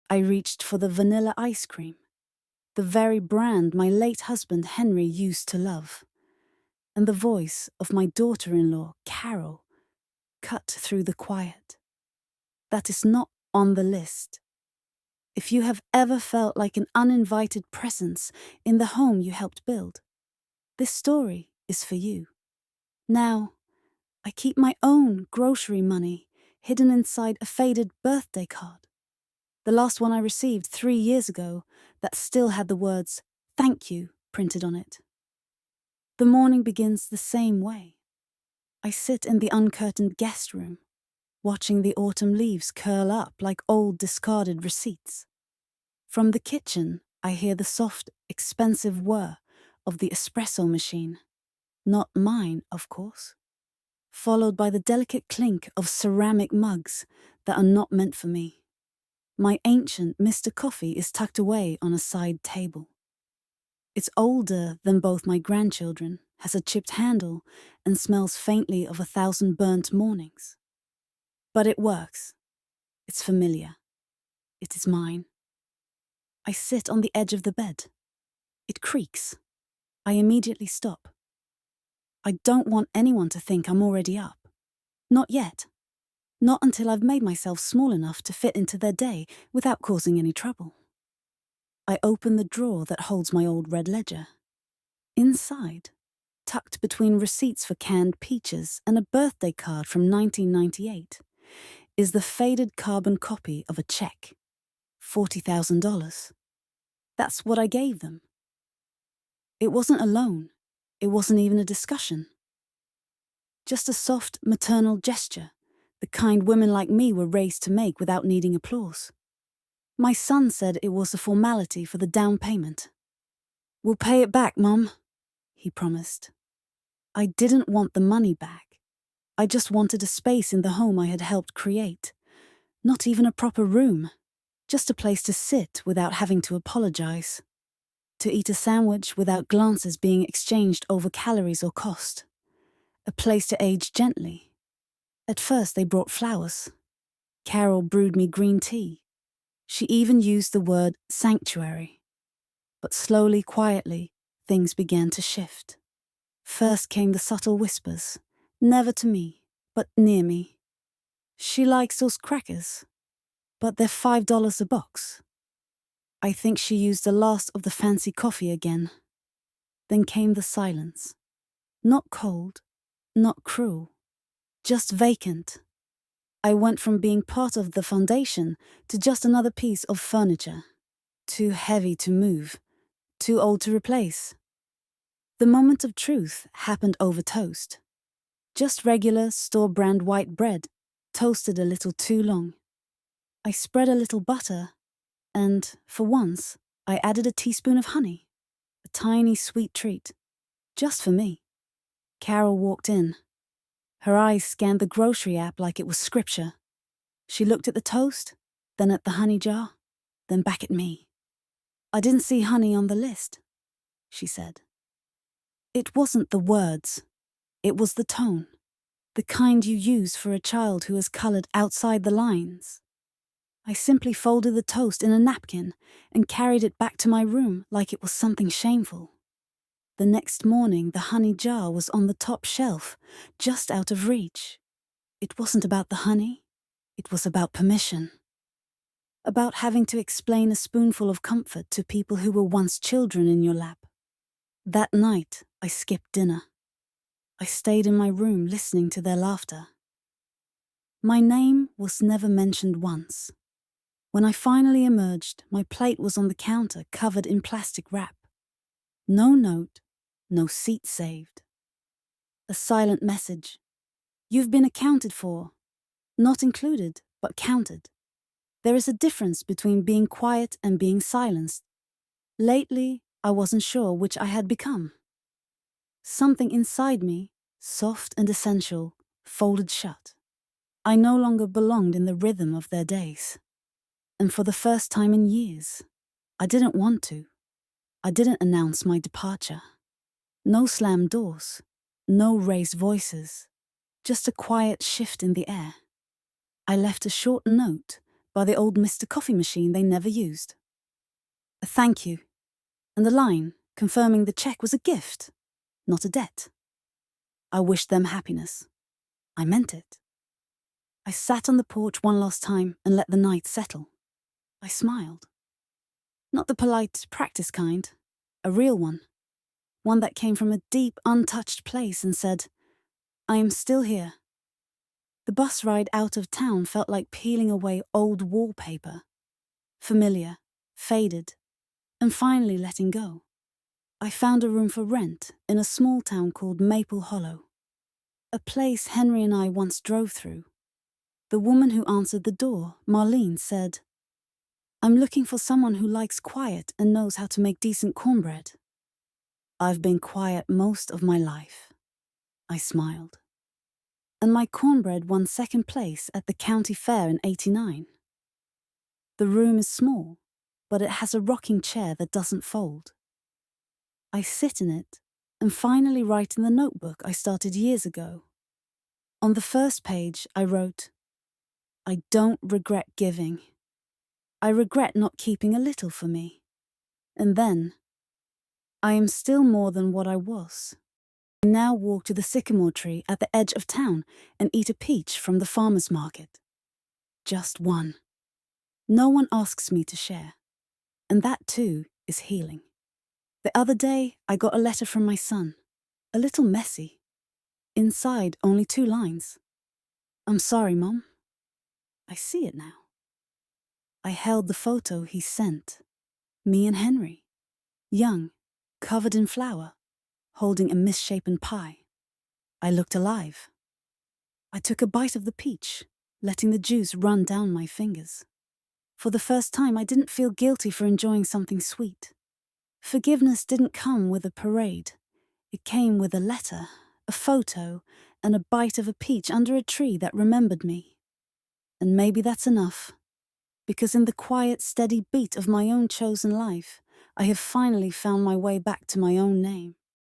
I reached for the vanilla ice cream, the very brand my late husband Henry used to love. And the voice of my daughter-in-law, Carol, cut through the quiet. That is not on the list. If you have ever felt like an uninvited presence in the home you helped build, this story is for you. Now, I keep my own grocery money hidden inside a faded birthday card. The last one I received 3 years ago that still had the words, "Thank you," printed on it. The morning begins the same way. I sit in the uncurtained guest room, watching the autumn leaves curl up like old discarded receipts. From the kitchen, I hear the soft, expensive whir of the espresso machine. Not mine, of course. Followed by the delicate clink of ceramic mugs that are not meant for me. My ancient Mr. Coffee is tucked away on a side table. It's older than both my grandchildren, has a chipped handle, and smells faintly of 1,000 burnt mornings. But it works. It's familiar. It is mine. I sit on the edge of the bed. It creaks. I immediately stop. I don't want anyone to think I'm already up. Not yet. Not until I've made myself small enough to fit into their day without causing any trouble. I open the drawer that holds my old red ledger. Inside, tucked between receipts for canned peaches and a birthday card from 1998, is the faded carbon copy of a check. $40,000. That's what I gave them. It wasn't a loan. It wasn't even a discussion. Just a soft, maternal gesture, the kind women like me were raised to make without needing applause. My son said it was a formality for the down payment. "We'll pay it back, Mum," he promised. I didn't want the money back. I just wanted a space in the home I had helped create. Not even a proper room. Just a place to sit without having to apologize. To eat a sandwich without glances being exchanged over calories or cost. A place to age gently. At first they brought flowers. Carol brewed me green tea. She even used the word sanctuary. But slowly, quietly, things began to shift. First came the subtle whispers, never to me, but near me. "She likes those crackers, but they're $5 a box." I think she used the last of the fancy coffee again. Then came the silence. Not cold, not cruel, just vacant. I went from being part of the foundation to just another piece of furniture. Too heavy to move, too old to replace. The moment of truth happened over toast. Just regular store-brand white bread, toasted a little too long. I spread a little butter, and, for once, I added a teaspoon of honey. A tiny sweet treat. Just for me. Carol walked in. Her eyes scanned the grocery app like it was scripture. She looked at the toast, then at the honey jar, then back at me. "I didn't see honey on the list," she said. It wasn't the words. It was the tone. The kind you use for a child who has colored outside the lines. I simply folded the toast in a napkin and carried it back to my room like it was something shameful. The next morning, the honey jar was on the top shelf, just out of reach. It wasn't about the honey. It was about permission. About having to explain a spoonful of comfort to people who were once children in your lap. That night, I skipped dinner. I stayed in my room listening to their laughter. My name was never mentioned once. When I finally emerged, my plate was on the counter covered in plastic wrap. No note, no seat saved. A silent message. "You've been accounted for. Not included, but counted. There is a difference between being quiet and being silenced. Lately, I wasn't sure which I had become." Something inside me, soft and essential, folded shut. I no longer belonged in the rhythm of their days. And for the first time in years, I didn't want to. I didn't announce my departure. No slammed doors, no raised voices, just a quiet shift in the air. I left a short note, by the old Mr. Coffee machine they never used. A thank you, and a line confirming the check was a gift, not a debt. I wished them happiness. I meant it. I sat on the porch one last time and let the night settle. I smiled. Not the polite practice kind, a real one. One that came from a deep, untouched place and said, I am still here. The bus ride out of town felt like peeling away old wallpaper. Familiar, faded, and finally letting go. I found a room for rent in a small town called Maple Hollow. A place Henry and I once drove through. The woman who answered the door, Marlene, said, I'm looking for someone who likes quiet and knows how to make decent cornbread. I've been quiet most of my life. I smiled. And my cornbread won second place at the county fair in '89. The room is small, but it has a rocking chair that doesn't fold. I sit in it and finally write in the notebook I started years ago. On the first page, I wrote, I don't regret giving. I regret not keeping a little for me. And then, I am still more than what I was. I now walk to the sycamore tree at the edge of town and eat a peach from the farmer's market. Just one. No one asks me to share. And that too is healing. The other day, I got a letter from my son. A little messy. Inside, only 2 lines. I'm sorry, Mom. I see it now. I held the photo he sent. Me and Henry. Young, covered in flour, holding a misshapen pie. I looked alive. I took a bite of the peach, letting the juice run down my fingers. For the first time, I didn't feel guilty for enjoying something sweet. Forgiveness didn't come with a parade. It came with a letter, a photo, and a bite of a peach under a tree that remembered me. And maybe that's enough, because in the quiet, steady beat of my own chosen life, I have finally found my way back to my own name.